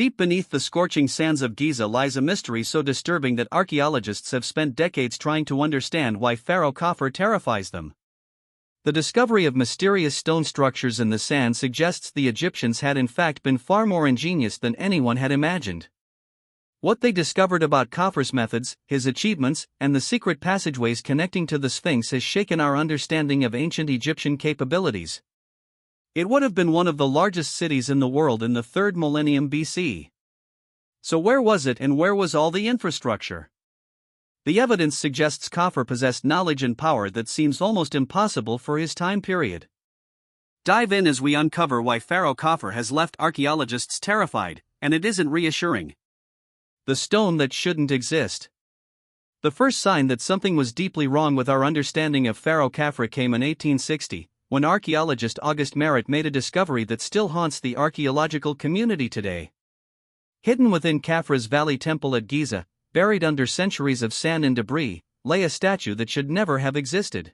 Deep beneath the scorching sands of Giza lies a mystery so disturbing that archaeologists have spent decades trying to understand why Pharaoh Khafre terrifies them. The discovery of mysterious stone structures in the sand suggests the Egyptians had in fact been far more ingenious than anyone had imagined. What they discovered about Khafre's methods, his achievements, and the secret passageways connecting to the Sphinx has shaken our understanding of ancient Egyptian capabilities. It would have been one of the largest cities in the world in the 3rd millennium BC. So where was it and where was all the infrastructure? The evidence suggests Khafre possessed knowledge and power that seems almost impossible for his time period. Dive in as we uncover why Pharaoh Khafre has left archaeologists terrified, and it isn't reassuring. The stone that shouldn't exist. The first sign that something was deeply wrong with our understanding of Pharaoh Khafre came in 1860, when archaeologist Auguste Marat made a discovery that still haunts the archaeological community today. Hidden within Khafre's Valley Temple at Giza, buried under centuries of sand and debris, lay a statue that should never have existed.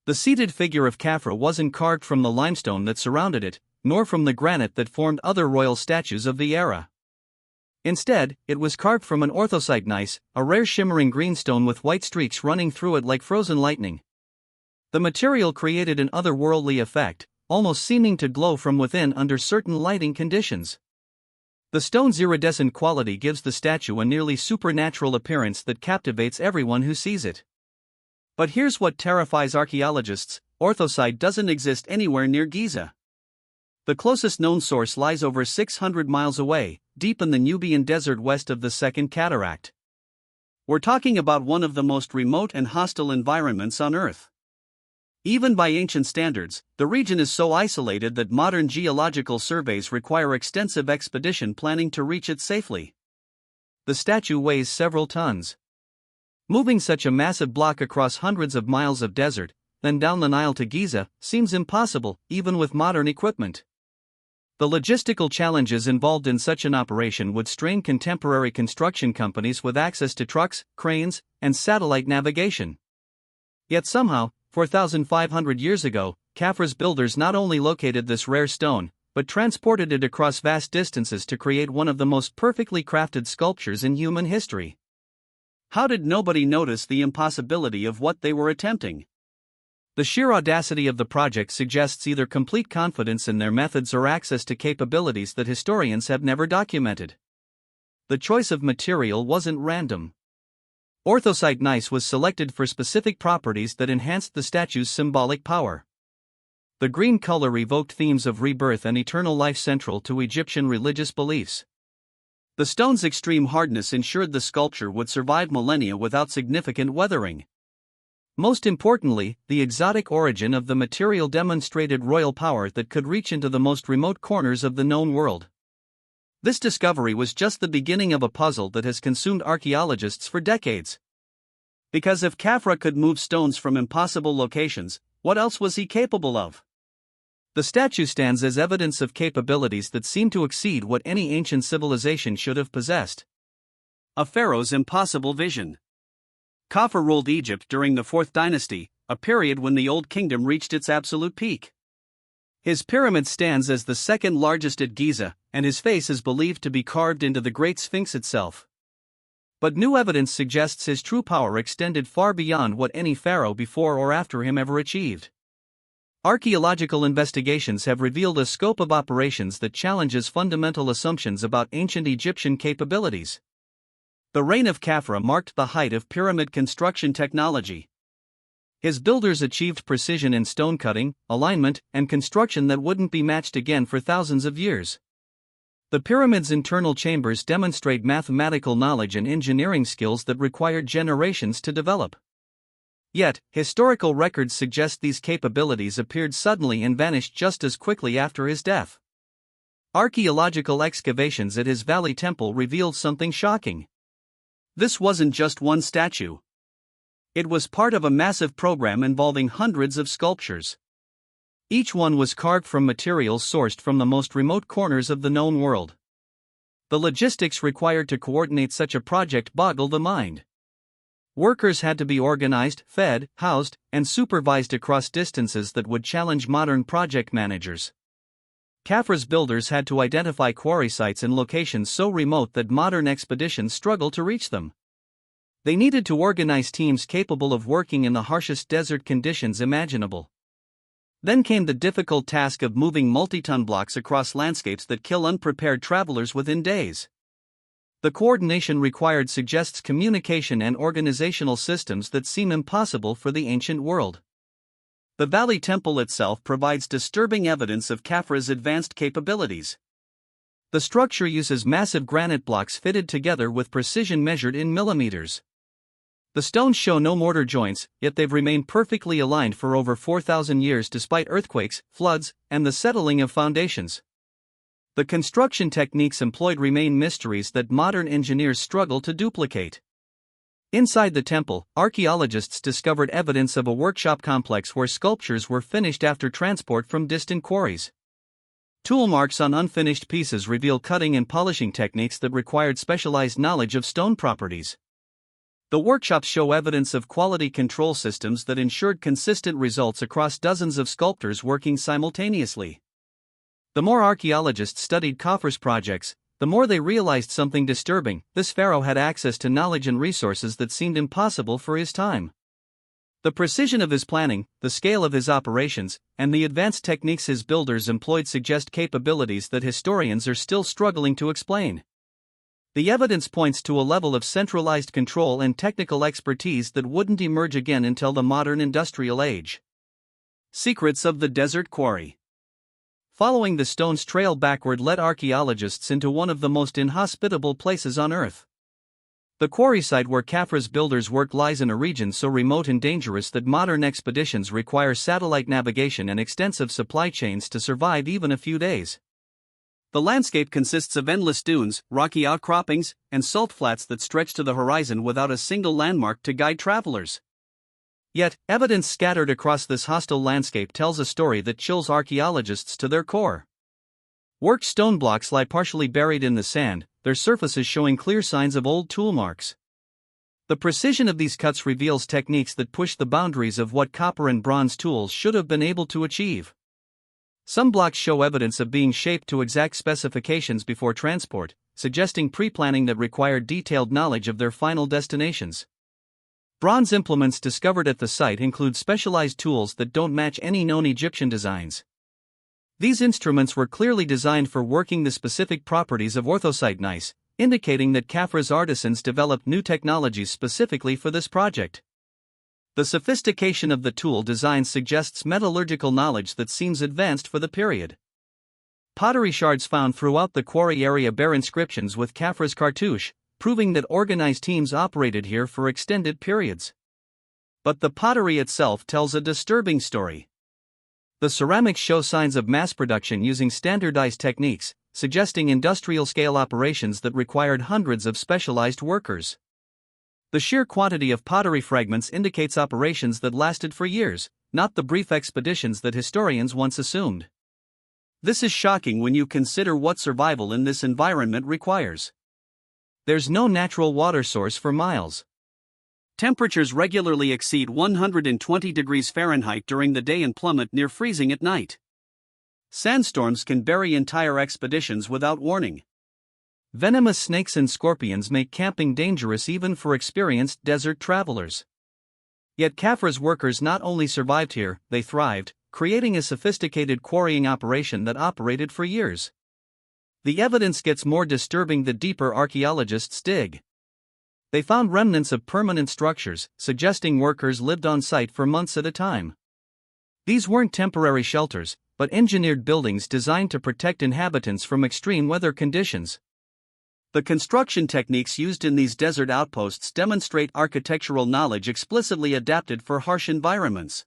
The seated figure of Khafre wasn't carved from the limestone that surrounded it, nor from the granite that formed other royal statues of the era. Instead, it was carved from an orthosite gneiss, a rare shimmering green stone with white streaks running through it like frozen lightning. The material created an otherworldly effect, almost seeming to glow from within under certain lighting conditions. The stone's iridescent quality gives the statue a nearly supernatural appearance that captivates everyone who sees it. But here's what terrifies archaeologists: orthosite doesn't exist anywhere near Giza. The closest known source lies over 600 miles away, deep in the Nubian desert west of the Second Cataract. We're talking about one of the most remote and hostile environments on Earth. Even by ancient standards, the region is so isolated that modern geological surveys require extensive expedition planning to reach it safely. The statue weighs several tons. Moving such a massive block across hundreds of miles of desert, then down the Nile to Giza, seems impossible, even with modern equipment. The logistical challenges involved in such an operation would strain contemporary construction companies with access to trucks, cranes, and satellite navigation. Yet somehow, 4,500 years ago, Khafre's builders not only located this rare stone, but transported it across vast distances to create one of the most perfectly crafted sculptures in human history. How did nobody notice the impossibility of what they were attempting? The sheer audacity of the project suggests either complete confidence in their methods or access to capabilities that historians have never documented. The choice of material wasn't random. Orthosite gneiss was selected for specific properties that enhanced the statue's symbolic power. The green color evoked themes of rebirth and eternal life central to Egyptian religious beliefs. The stone's extreme hardness ensured the sculpture would survive millennia without significant weathering. Most importantly, the exotic origin of the material demonstrated royal power that could reach into the most remote corners of the known world. This discovery was just the beginning of a puzzle that has consumed archaeologists for decades. Because if Khafre could move stones from impossible locations, what else was he capable of? The statue stands as evidence of capabilities that seem to exceed what any ancient civilization should have possessed. A pharaoh's impossible vision. Khafre ruled Egypt during the 4th dynasty, a period when the Old Kingdom reached its absolute peak. His pyramid stands as the second largest at Giza, and his face is believed to be carved into the Great Sphinx itself. But new evidence suggests his true power extended far beyond what any pharaoh before or after him ever achieved. Archaeological investigations have revealed a scope of operations that challenges fundamental assumptions about ancient Egyptian capabilities. The reign of Khafre marked the height of pyramid construction technology. His builders achieved precision in stone cutting, alignment, and construction that wouldn't be matched again for thousands of years. The pyramid's internal chambers demonstrate mathematical knowledge and engineering skills that required generations to develop. Yet, historical records suggest these capabilities appeared suddenly and vanished just as quickly after his death. Archaeological excavations at his Valley Temple revealed something shocking. This wasn't just one statue. It was part of a massive program involving hundreds of sculptures. Each one was carved from materials sourced from the most remote corners of the known world. The logistics required to coordinate such a project boggle the mind. Workers had to be organized, fed, housed, and supervised across distances that would challenge modern project managers. Khafre's builders had to identify quarry sites in locations so remote that modern expeditions struggle to reach them. They needed to organize teams capable of working in the harshest desert conditions imaginable. Then came the difficult task of moving multi-ton blocks across landscapes that kill unprepared travelers within days. The coordination required suggests communication and organizational systems that seem impossible for the ancient world. The Valley Temple itself provides disturbing evidence of Khafre's advanced capabilities. The structure uses massive granite blocks fitted together with precision measured in millimeters. The stones show no mortar joints, yet they've remained perfectly aligned for over 4,000 years despite earthquakes, floods, and the settling of foundations. The construction techniques employed remain mysteries that modern engineers struggle to duplicate. Inside the temple, archaeologists discovered evidence of a workshop complex where sculptures were finished after transport from distant quarries. Tool marks on unfinished pieces reveal cutting and polishing techniques that required specialized knowledge of stone properties. The workshops show evidence of quality control systems that ensured consistent results across dozens of sculptors working simultaneously. The more archaeologists studied Khafre's projects, the more they realized something disturbing: this pharaoh had access to knowledge and resources that seemed impossible for his time. The precision of his planning, the scale of his operations, and the advanced techniques his builders employed suggest capabilities that historians are still struggling to explain. The evidence points to a level of centralized control and technical expertise that wouldn't emerge again until the modern industrial age. Secrets of the Desert Quarry. Following the stone's trail backward led archaeologists into one of the most inhospitable places on Earth. The quarry site where Khafre's builders worked lies in a region so remote and dangerous that modern expeditions require satellite navigation and extensive supply chains to survive even a few days. The landscape consists of endless dunes, rocky outcroppings, and salt flats that stretch to the horizon without a single landmark to guide travelers. Yet, evidence scattered across this hostile landscape tells a story that chills archaeologists to their core. Worked stone blocks lie partially buried in the sand, their surfaces showing clear signs of old tool marks. The precision of these cuts reveals techniques that push the boundaries of what copper and bronze tools should have been able to achieve. Some blocks show evidence of being shaped to exact specifications before transport, suggesting pre-planning that required detailed knowledge of their final destinations. Bronze implements discovered at the site include specialized tools that don't match any known Egyptian designs. These instruments were clearly designed for working the specific properties of orthosite gneiss, indicating that Khafre's artisans developed new technologies specifically for this project. The sophistication of the tool design suggests metallurgical knowledge that seems advanced for the period. Pottery shards found throughout the quarry area bear inscriptions with Khafre's cartouche, proving that organized teams operated here for extended periods. But the pottery itself tells a disturbing story. The ceramics show signs of mass production using standardized techniques, suggesting industrial-scale operations that required hundreds of specialized workers. The sheer quantity of pottery fragments indicates operations that lasted for years, not the brief expeditions that historians once assumed. This is shocking when you consider what survival in this environment requires. There's no natural water source for miles. Temperatures regularly exceed 120 degrees Fahrenheit during the day and plummet near freezing at night. Sandstorms can bury entire expeditions without warning. Venomous snakes and scorpions make camping dangerous even for experienced desert travelers. Yet Khafre's workers not only survived here, they thrived, creating a sophisticated quarrying operation that operated for years. The evidence gets more disturbing the deeper archaeologists dig. They found remnants of permanent structures, suggesting workers lived on site for months at a time. These weren't temporary shelters, but engineered buildings designed to protect inhabitants from extreme weather conditions. The construction techniques used in these desert outposts demonstrate architectural knowledge explicitly adapted for harsh environments.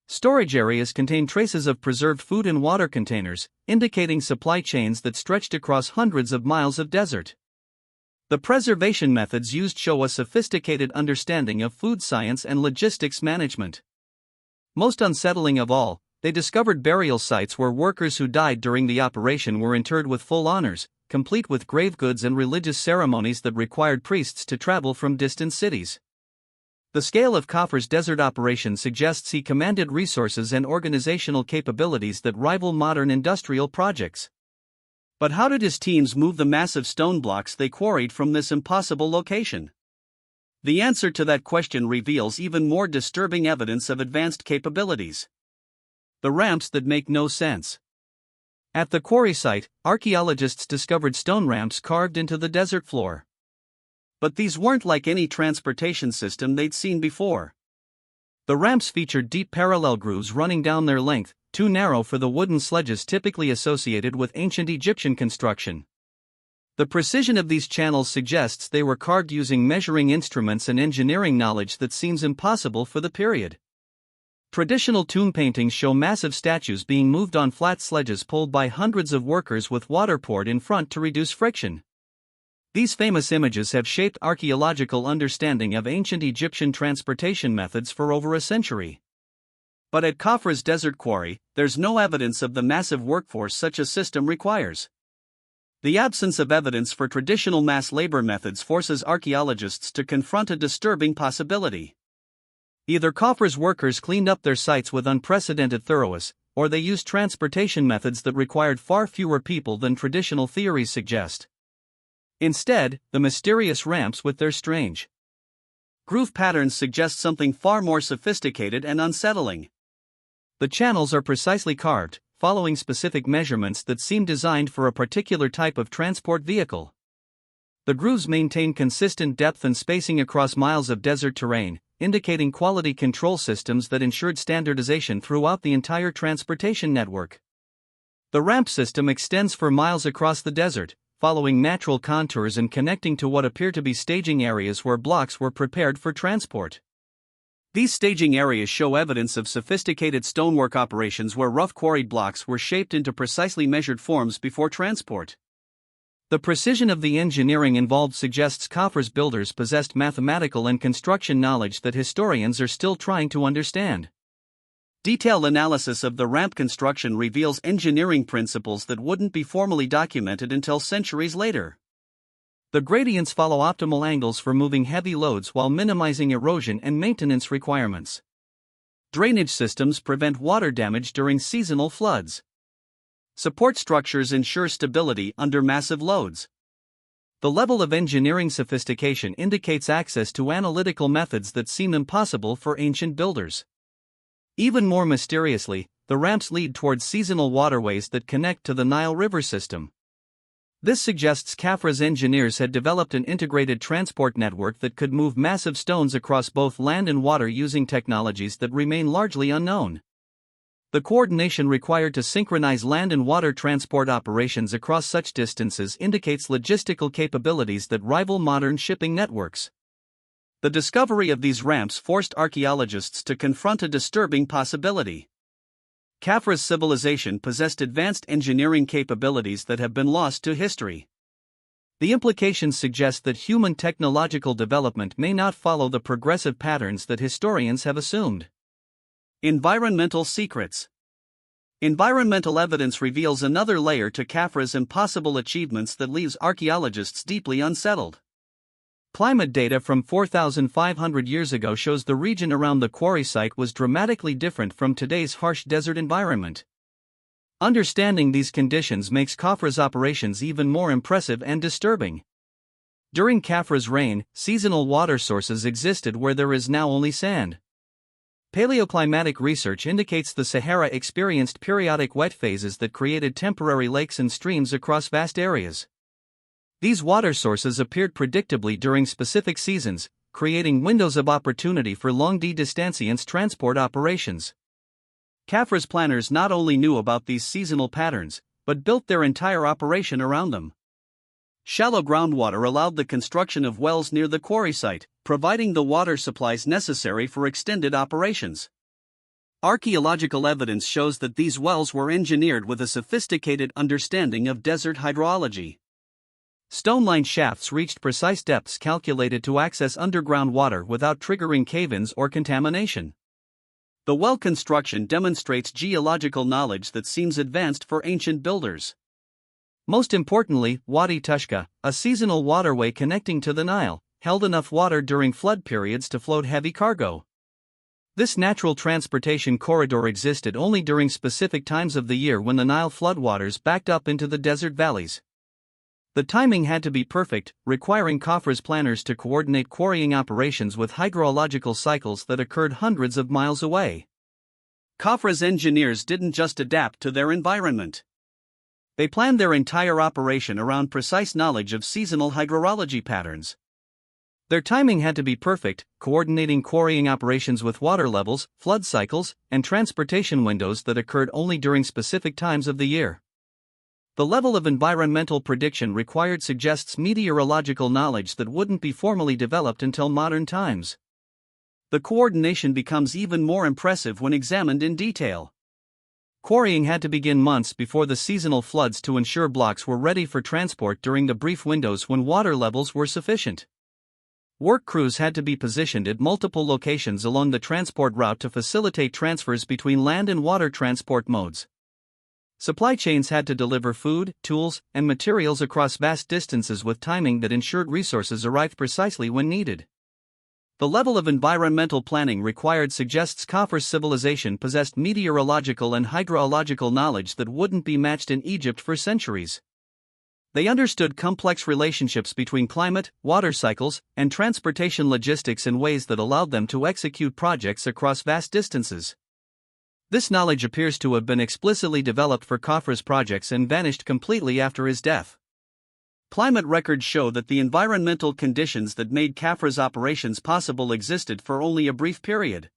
Storage areas contain traces of preserved food and water containers, indicating supply chains that stretched across hundreds of miles of desert. The preservation methods used show a sophisticated understanding of food science and logistics management. Most unsettling of all, they discovered burial sites where workers who died during the operation were interred with full honors, complete with grave goods and religious ceremonies that required priests to travel from distant cities. The scale of Khafre's desert operation suggests he commanded resources and organizational capabilities that rival modern industrial projects. But how did his teams move the massive stone blocks they quarried from this impossible location? The answer to that question reveals even more disturbing evidence of advanced capabilities. The ramps that make no sense. At the quarry site, archaeologists discovered stone ramps carved into the desert floor. But these weren't like any transportation system they'd seen before. The ramps featured deep parallel grooves running down their length, too narrow for the wooden sledges typically associated with ancient Egyptian construction. The precision of these channels suggests they were carved using measuring instruments and engineering knowledge that seems impossible for the period. Traditional tomb paintings show massive statues being moved on flat sledges pulled by hundreds of workers with water poured in front to reduce friction. These famous images have shaped archaeological understanding of ancient Egyptian transportation methods for over a century. But at Khafre's desert quarry, there's no evidence of the massive workforce such a system requires. The absence of evidence for traditional mass labor methods forces archaeologists to confront a disturbing possibility. Either Khafre's workers cleaned up their sites with unprecedented thoroughness, or they used transportation methods that required far fewer people than traditional theories suggest. Instead, the mysterious ramps with their strange groove patterns suggest something far more sophisticated and unsettling. The channels are precisely carved, following specific measurements that seem designed for a particular type of transport vehicle. The grooves maintain consistent depth and spacing across miles of desert terrain, indicating quality control systems that ensured standardization throughout the entire transportation network. The ramp system extends for miles across the desert, following natural contours and connecting to what appear to be staging areas where blocks were prepared for transport. These staging areas show evidence of sophisticated stonework operations where rough quarried blocks were shaped into precisely measured forms before transport. The precision of the engineering involved suggests Khafre's builders possessed mathematical and construction knowledge that historians are still trying to understand. Detailed analysis of the ramp construction reveals engineering principles that wouldn't be formally documented until centuries later. The gradients follow optimal angles for moving heavy loads while minimizing erosion and maintenance requirements. Drainage systems prevent water damage during seasonal floods. Support structures ensure stability under massive loads. The level of engineering sophistication indicates access to analytical methods that seem impossible for ancient builders. Even more mysteriously, the ramps lead towards seasonal waterways that connect to the Nile River system. This suggests Khafre's engineers had developed an integrated transport network that could move massive stones across both land and water using technologies that remain largely unknown. The coordination required to synchronize land and water transport operations across such distances indicates logistical capabilities that rival modern shipping networks. The discovery of these ramps forced archaeologists to confront a disturbing possibility. Khafre's civilization possessed advanced engineering capabilities that have been lost to history. The implications suggest that human technological development may not follow the progressive patterns that historians have assumed. Environmental secrets. Environmental evidence reveals another layer to Khafre's impossible achievements that leaves archaeologists deeply unsettled. Climate data from 4,500 years ago shows the region around the quarry site was dramatically different from today's harsh desert environment. Understanding these conditions makes Khafre's operations even more impressive and disturbing. During Khafre's reign, seasonal water sources existed where there is now only sand. Paleoclimatic research indicates the Sahara experienced periodic wet phases that created temporary lakes and streams across vast areas. These water sources appeared predictably during specific seasons, creating windows of opportunity for long-distance transport operations. Khafre's planners not only knew about these seasonal patterns, but built their entire operation around them. Shallow groundwater allowed the construction of wells near the quarry site, providing the water supplies necessary for extended operations. Archaeological evidence shows that these wells were engineered with a sophisticated understanding of desert hydrology. Stone-lined shafts reached precise depths calculated to access underground water without triggering cave-ins or contamination. The well construction demonstrates geological knowledge that seems advanced for ancient builders. Most importantly, Wadi Tushka, a seasonal waterway connecting to the Nile, held enough water during flood periods to float heavy cargo. This natural transportation corridor existed only during specific times of the year when the Nile floodwaters backed up into the desert valleys. The timing had to be perfect, requiring Khafre's planners to coordinate quarrying operations with hydrological cycles that occurred hundreds of miles away. Khafre's engineers didn't just adapt to their environment. They planned their entire operation around precise knowledge of seasonal hydrology patterns. Their timing had to be perfect, coordinating quarrying operations with water levels, flood cycles, and transportation windows that occurred only during specific times of the year. The level of environmental prediction required suggests meteorological knowledge that wouldn't be formally developed until modern times. The coordination becomes even more impressive when examined in detail. Quarrying had to begin months before the seasonal floods to ensure blocks were ready for transport during the brief windows when water levels were sufficient. Work crews had to be positioned at multiple locations along the transport route to facilitate transfers between land and water transport modes. Supply chains had to deliver food, tools, and materials across vast distances with timing that ensured resources arrived precisely when needed. The level of environmental planning required suggests Khafre's civilization possessed meteorological and hydrological knowledge that wouldn't be matched in Egypt for centuries. They understood complex relationships between climate, water cycles, and transportation logistics in ways that allowed them to execute projects across vast distances. This knowledge appears to have been explicitly developed for Khafre's projects and vanished completely after his death. Climate records show that the environmental conditions that made Khafre's operations possible existed for only a brief period.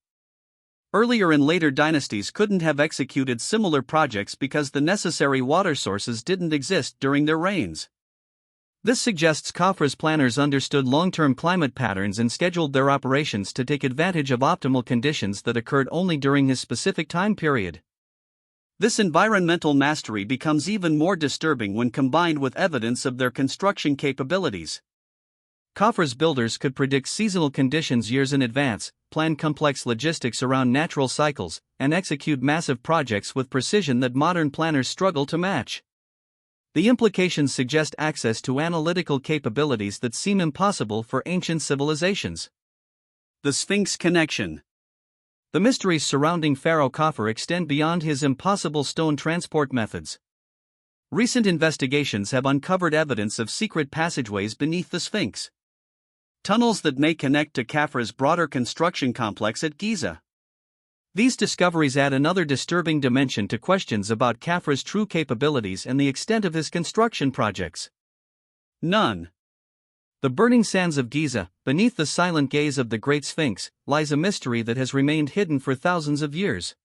Earlier and later dynasties couldn't have executed similar projects because the necessary water sources didn't exist during their reigns. This suggests Khafre's planners understood long-term climate patterns and scheduled their operations to take advantage of optimal conditions that occurred only during his specific time period. This environmental mastery becomes even more disturbing when combined with evidence of their construction capabilities. Khafre's builders could predict seasonal conditions years in advance, plan complex logistics around natural cycles, and execute massive projects with precision that modern planners struggle to match. The implications suggest access to analytical capabilities that seem impossible for ancient civilizations. The Sphinx connection. The mysteries surrounding Pharaoh Khafre extend beyond his impossible stone transport methods. Recent investigations have uncovered evidence of secret passageways beneath the Sphinx. Tunnels that may connect to Khafre's broader construction complex at Giza. These discoveries add another disturbing dimension to questions about Khafre's true capabilities and the extent of his construction projects. None. The burning sands of Giza, beneath the silent gaze of the Great Sphinx, lies a mystery that has remained hidden for thousands of years.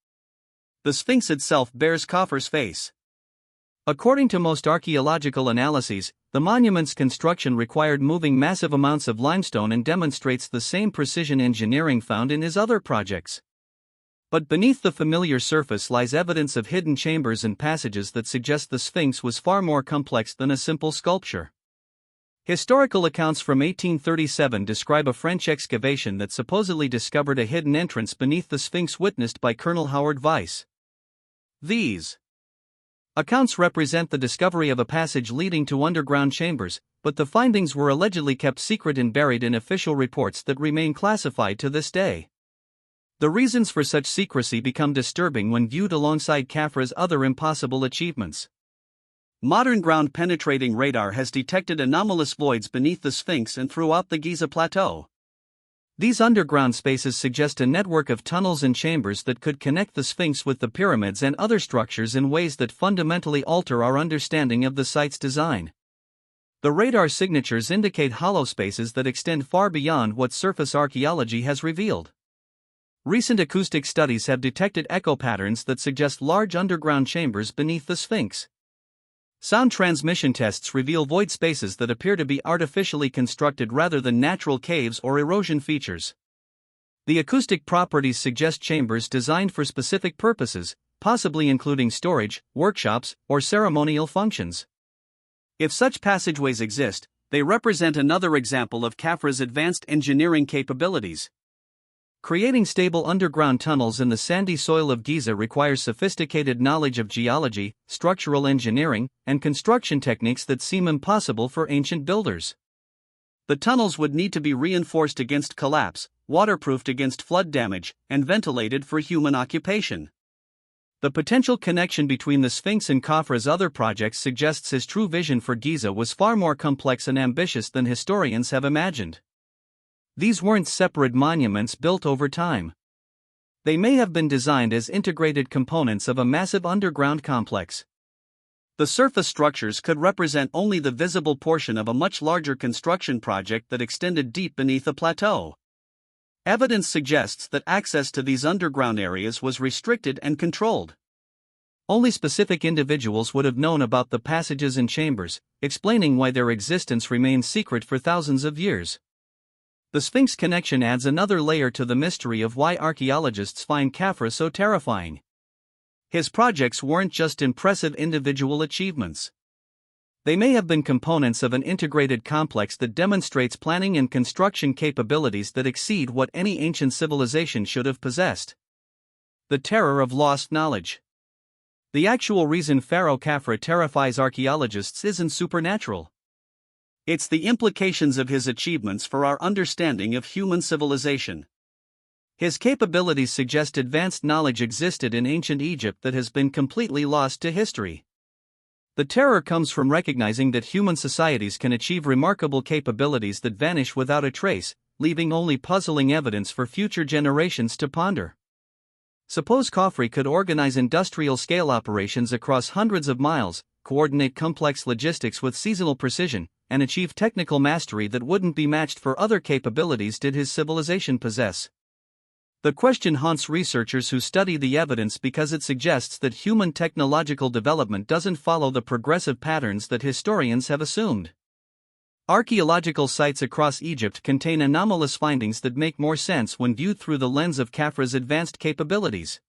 The Sphinx itself bears Khafre's face. According to most archaeological analyses, the monument's construction required moving massive amounts of limestone and demonstrates the same precision engineering found in his other projects. But beneath the familiar surface lies evidence of hidden chambers and passages that suggest the Sphinx was far more complex than a simple sculpture. Historical accounts from 1837 describe a French excavation that supposedly discovered a hidden entrance beneath the Sphinx witnessed by Colonel Howard Weiss. These accounts represent the discovery of a passage leading to underground chambers, but the findings were allegedly kept secret and buried in official reports that remain classified to this day. The reasons for such secrecy become disturbing when viewed alongside Khafre's other impossible achievements. Modern ground-penetrating radar has detected anomalous voids beneath the Sphinx and throughout the Giza Plateau. These underground spaces suggest a network of tunnels and chambers that could connect the Sphinx with the pyramids and other structures in ways that fundamentally alter our understanding of the site's design. The radar signatures indicate hollow spaces that extend far beyond what surface archaeology has revealed. Recent acoustic studies have detected echo patterns that suggest large underground chambers beneath the Sphinx. Sound transmission tests reveal void spaces that appear to be artificially constructed rather than natural caves or erosion features. The acoustic properties suggest chambers designed for specific purposes, possibly including storage, workshops, or ceremonial functions. If such passageways exist, they represent another example of Khafre's advanced engineering capabilities. Creating stable underground tunnels in the sandy soil of Giza requires sophisticated knowledge of geology, structural engineering, and construction techniques that seem impossible for ancient builders. The tunnels would need to be reinforced against collapse, waterproofed against flood damage, and ventilated for human occupation. The potential connection between the Sphinx and Khafre's other projects suggests his true vision for Giza was far more complex and ambitious than historians have imagined. These weren't separate monuments built over time. They may have been designed as integrated components of a massive underground complex. The surface structures could represent only the visible portion of a much larger construction project that extended deep beneath a plateau. Evidence suggests that access to these underground areas was restricted and controlled. Only specific individuals would have known about the passages and chambers, explaining why their existence remained secret for thousands of years. The Sphinx connection adds another layer to the mystery of why archaeologists find Khafre so terrifying. His projects weren't just impressive individual achievements. They may have been components of an integrated complex that demonstrates planning and construction capabilities that exceed what any ancient civilization should have possessed. The terror of lost knowledge. The actual reason Pharaoh Khafre terrifies archaeologists isn't supernatural. It's the implications of his achievements for our understanding of human civilization. His capabilities suggest advanced knowledge existed in ancient Egypt that has been completely lost to history. The terror comes from recognizing that human societies can achieve remarkable capabilities that vanish without a trace, leaving only puzzling evidence for future generations to ponder. Suppose Khafre could organize industrial-scale operations across hundreds of miles, coordinate complex logistics with seasonal precision, and achieve technical mastery that wouldn't be matched for other capabilities did his civilization possess. The question haunts researchers who study the evidence because it suggests that human technological development doesn't follow the progressive patterns that historians have assumed. Archaeological sites across Egypt contain anomalous findings that make more sense when viewed through the lens of Khafre's advanced capabilities.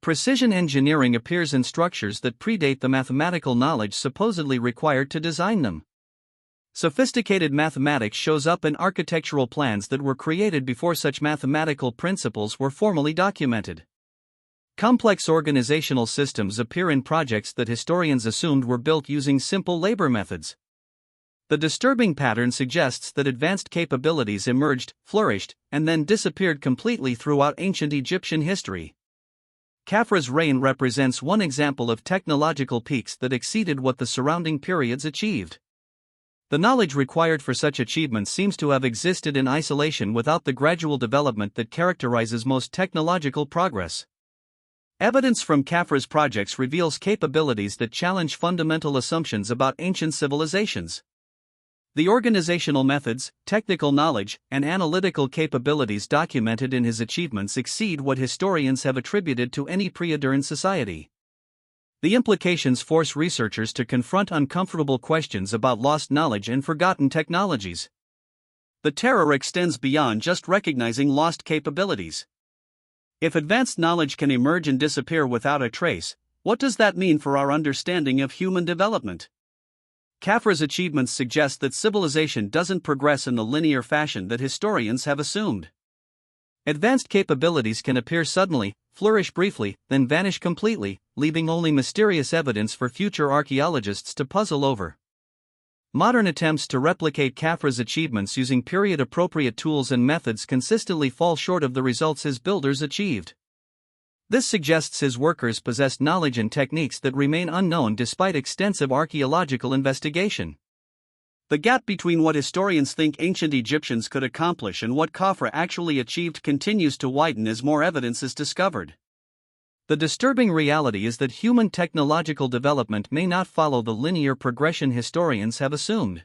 Precision engineering appears in structures that predate the mathematical knowledge supposedly required to design them. Sophisticated mathematics shows up in architectural plans that were created before such mathematical principles were formally documented. Complex organizational systems appear in projects that historians assumed were built using simple labor methods. The disturbing pattern suggests that advanced capabilities emerged, flourished, and then disappeared completely throughout ancient Egyptian history. Khafre's reign represents one example of technological peaks that exceeded what the surrounding periods achieved. The knowledge required for such achievements seems to have existed in isolation without the gradual development that characterizes most technological progress. Evidence from Khafre's projects reveals capabilities that challenge fundamental assumptions about ancient civilizations. The organizational methods, technical knowledge, and analytical capabilities documented in his achievements exceed what historians have attributed to any pre-modern society. The implications force researchers to confront uncomfortable questions about lost knowledge and forgotten technologies. The terror extends beyond just recognizing lost capabilities. If advanced knowledge can emerge and disappear without a trace, what does that mean for our understanding of human development? Khafre's achievements suggest that civilization doesn't progress in the linear fashion that historians have assumed. Advanced capabilities can appear suddenly, flourish briefly, then vanish completely, leaving only mysterious evidence for future archaeologists to puzzle over. Modern attempts to replicate Khafre's achievements using period-appropriate tools and methods consistently fall short of the results his builders achieved. This suggests his workers possessed knowledge and techniques that remain unknown despite extensive archaeological investigation. The gap between what historians think ancient Egyptians could accomplish and what Khafre actually achieved continues to widen as more evidence is discovered. The disturbing reality is that human technological development may not follow the linear progression historians have assumed.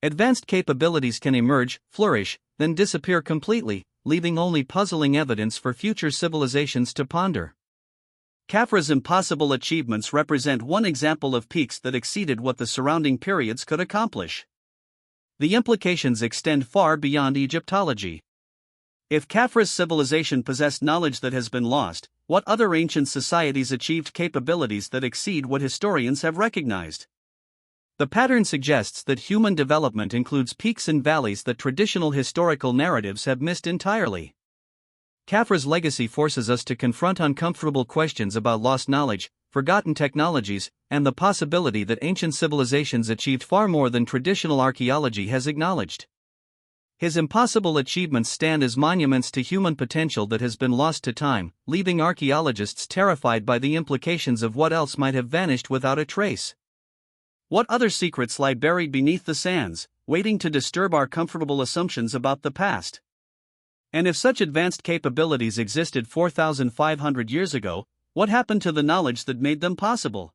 Advanced capabilities can emerge, flourish, then disappear completely, leaving only puzzling evidence for future civilizations to ponder. Khafre's impossible achievements represent one example of peaks that exceeded what the surrounding periods could accomplish. The implications extend far beyond Egyptology. If Khafre's civilization possessed knowledge that has been lost, what other ancient societies achieved capabilities that exceed what historians have recognized? The pattern suggests that human development includes peaks and valleys that traditional historical narratives have missed entirely. Khafre's legacy forces us to confront uncomfortable questions about lost knowledge, forgotten technologies, and the possibility that ancient civilizations achieved far more than traditional archaeology has acknowledged. His impossible achievements stand as monuments to human potential that has been lost to time, leaving archaeologists terrified by the implications of what else might have vanished without a trace. What other secrets lie buried beneath the sands, waiting to disturb our comfortable assumptions about the past? And if such advanced capabilities existed 4,500 years ago, what happened to the knowledge that made them possible?